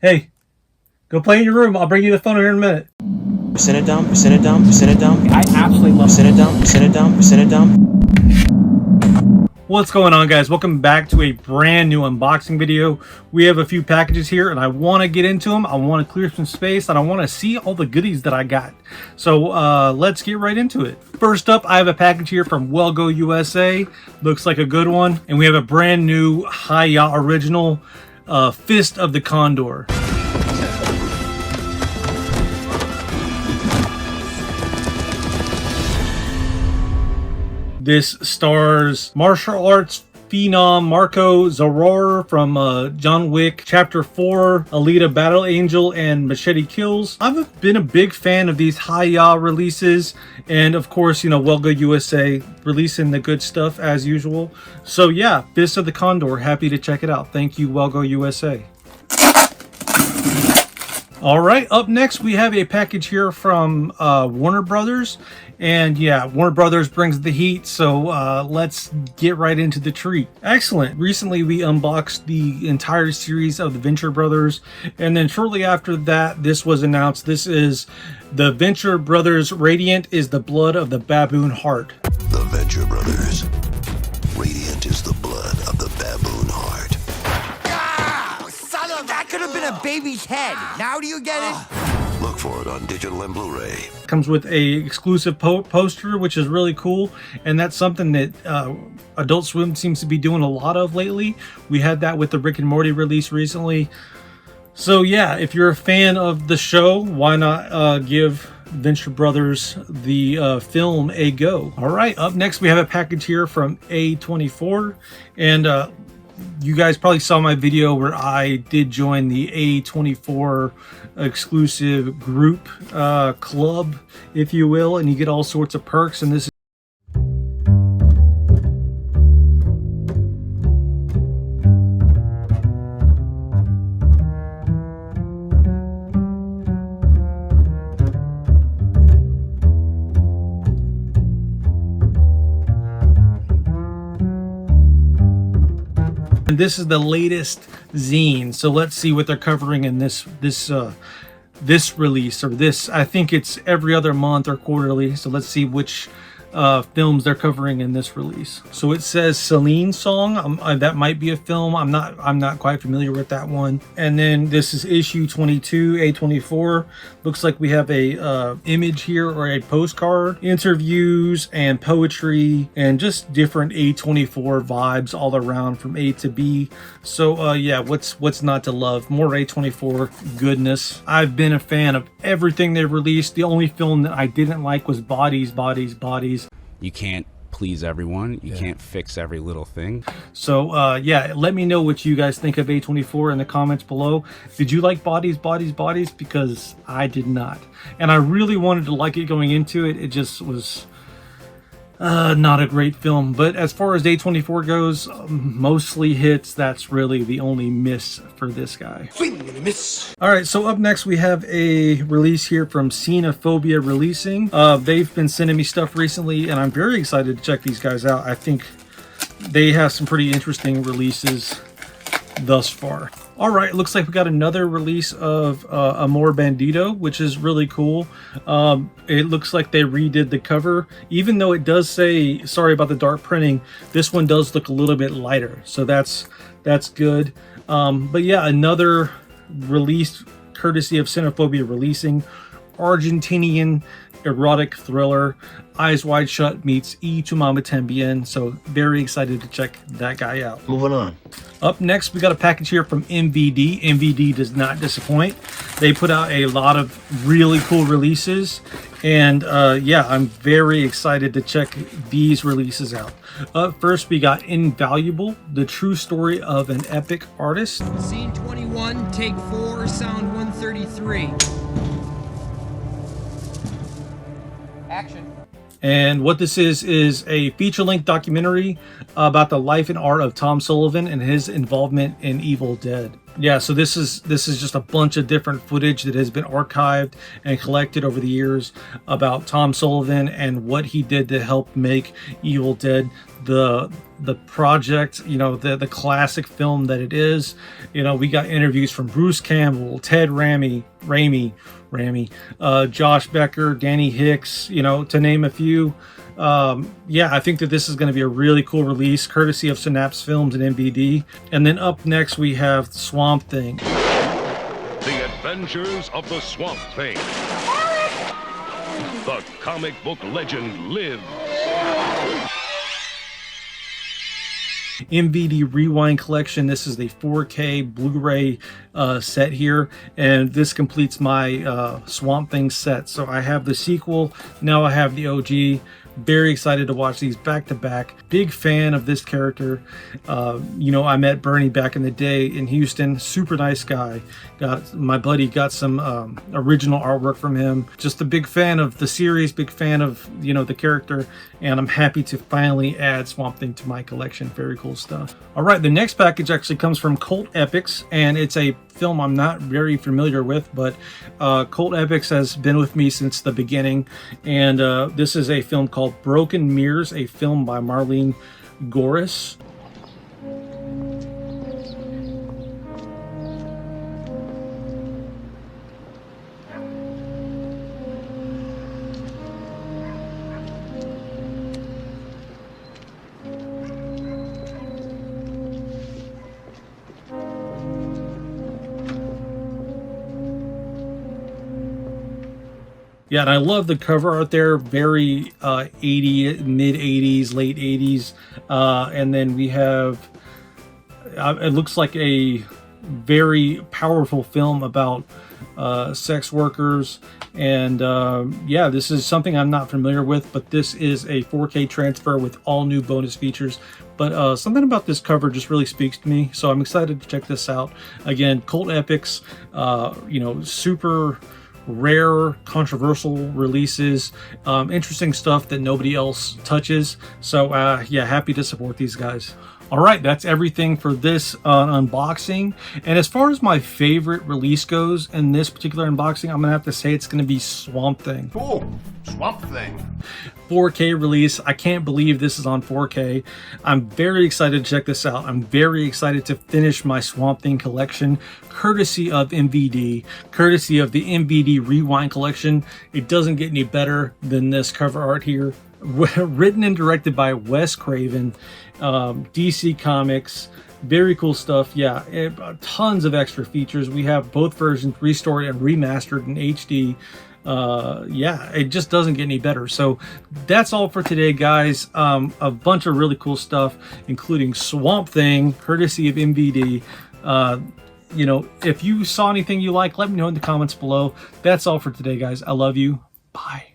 Hey, go play in your room. I'll bring you the phone here in a minute. Send it down, send it down, send it down. I absolutely love it. Send it down, send it down, send it down. What's going on, guys? Welcome back to a brand new unboxing video. We have a few packages here and I want to get into them. I want to clear some space and I want to see all the goodies that I got. So let's get right into it. First up, I have a package here from Well Go USA. Looks like a good one. And we have a brand new Hi-Ya original Fist of the Condor. This stars martial arts phenom Marco Zaror from John Wick Chapter 4, Alita Battle Angel, and Machete Kills. I've been a big fan of these Hi-Ya releases, and of course, you know, Well Go USA releasing the good stuff as usual. So yeah, Fist of the Condor, happy to check it out. Thank you, Well Go USA. All right, up next we have a package here from Warner Brothers, and yeah, Warner Brothers brings the heat, so let's get right into the treat. Excellent. Recently we unboxed the entire series of the Venture Brothers, and then shortly after that this was announced. This is the Venture Brothers Radiant is the Blood of the Baboon Heart. The Venture Brothers. Radiant is the blood of the baboon heart. That could have been a baby's head. Now do you get it? Look for it on digital and Blu-ray. Comes with a exclusive poster, which is really cool, and that's something that Adult Swim seems to be doing a lot of lately. We had that with the Rick and Morty release recently. So yeah, if you're a fan of the show, why not give Venture Brothers the film a go? All right, up next we have a package here from A24, and you guys probably saw my video where I did join the A24 exclusive group club, if you will, and you get all sorts of perks. And this is the latest zine, so let's see what they're covering in this release, or this, I think it's every other month or quarterly, so let's see which films they're covering in this release. So it says Celine Song. That might be a film. I'm not quite familiar with that one. And then this is issue 22, A24. Looks like we have a image here, or a postcard, interviews and poetry, and just different A24 vibes all around from A to B. So yeah, what's not to love? More A24 goodness. I've been a fan of everything they've released. The only film that I didn't like was Bodies. You can't please everyone. You can't fix every little thing. So yeah, let me know what you guys think of A24 in the comments below. Did you like Bodies? Because I did not, and I really wanted to like it going into it. It just was not a great film. But as far as A24 goes, mostly hits. That's really the only miss for this guy. All right, so up next we have a release here from Xenophobia Releasing. They've been sending me stuff recently, and I'm very excited to check these guys out. I think they have some pretty interesting releases thus far. All right, looks like we got another release of Amor Bandido, which is really cool. It looks like they redid the cover, even though it does say, sorry about the dark printing, this one does look a little bit lighter, so that's good. But yeah, another release courtesy of Xenophobia Releasing, Argentinian erotic thriller, Eyes Wide Shut meets Y Tu Mama Tambien. So very excited to check that guy out. Moving on. Up next, we got a package here from MVD. MVD does not disappoint. They put out a lot of really cool releases, and yeah, I'm very excited to check these releases out. Up first, we got Invaluable, the true story of an epic artist. Scene 21, take 4, sound 133. Action. And what this is a feature-length documentary about the life and art of Tom Sullivan and his involvement in Evil Dead. Yeah, so this is just a bunch of different footage that has been archived and collected over the years about Tom Sullivan and what he did to help make Evil Dead the project, you know, the classic film that it is. You know, we got interviews from Bruce Campbell, Ted Raimi, Josh Becker, Danny Hicks, you know, to name a few. Yeah, I think that this is going to be a really cool release, courtesy of Synapse Films and MVD. And then up next we have Swamp Thing. The Adventures of the Swamp Thing. The comic book legend lives. MVD Rewind Collection. This is the 4K Blu-ray set here, and this completes my Swamp Thing set. So I have the sequel, now I have the OG. Very excited to watch these back to back. Big fan of this character. You know, I met Bernie back in the day in Houston. Super nice guy. My buddy got some original artwork from him. Just a big fan of the series, big fan of, you know, the character, and I'm happy to finally add Swamp Thing to my collection. Very cool stuff. All right, the next package actually comes from Cult Epics, and it's a film I'm not very familiar with, but Cult Epics has been with me since the beginning, and this is a film called Broken Mirrors, a film by Marlene Goris. Yeah, and I love the cover art there. Very 80s, mid 80s, late 80s. And then we have, it looks like a very powerful film about sex workers. And yeah, this is something I'm not familiar with, but this is a 4K transfer with all new bonus features. But something about this cover just really speaks to me. So I'm excited to check this out. Again, Cult Epics, you know, super rare, controversial releases, interesting stuff that nobody else touches. So yeah, happy to support these guys. All right, that's everything for this unboxing. And as far as my favorite release goes in this particular unboxing, I'm gonna have to say it's gonna be Swamp Thing. Cool. Swamp Thing. 4K release. I can't believe this is on 4K. I'm very excited to check this out. I'm very excited to finish my Swamp Thing collection, courtesy of MVD, courtesy of the MVD Rewind collection. It doesn't get any better than this cover art here. Written and directed by Wes Craven, DC Comics. Very cool stuff. Yeah, tons of extra features. We have both versions restored and remastered in HD. Yeah, it just doesn't get any better. So that's all for today, guys. A bunch of really cool stuff, including Swamp Thing, courtesy of MVD. You know, if you saw anything you like, let me know in the comments below. That's all for today, guys. I love you. Bye.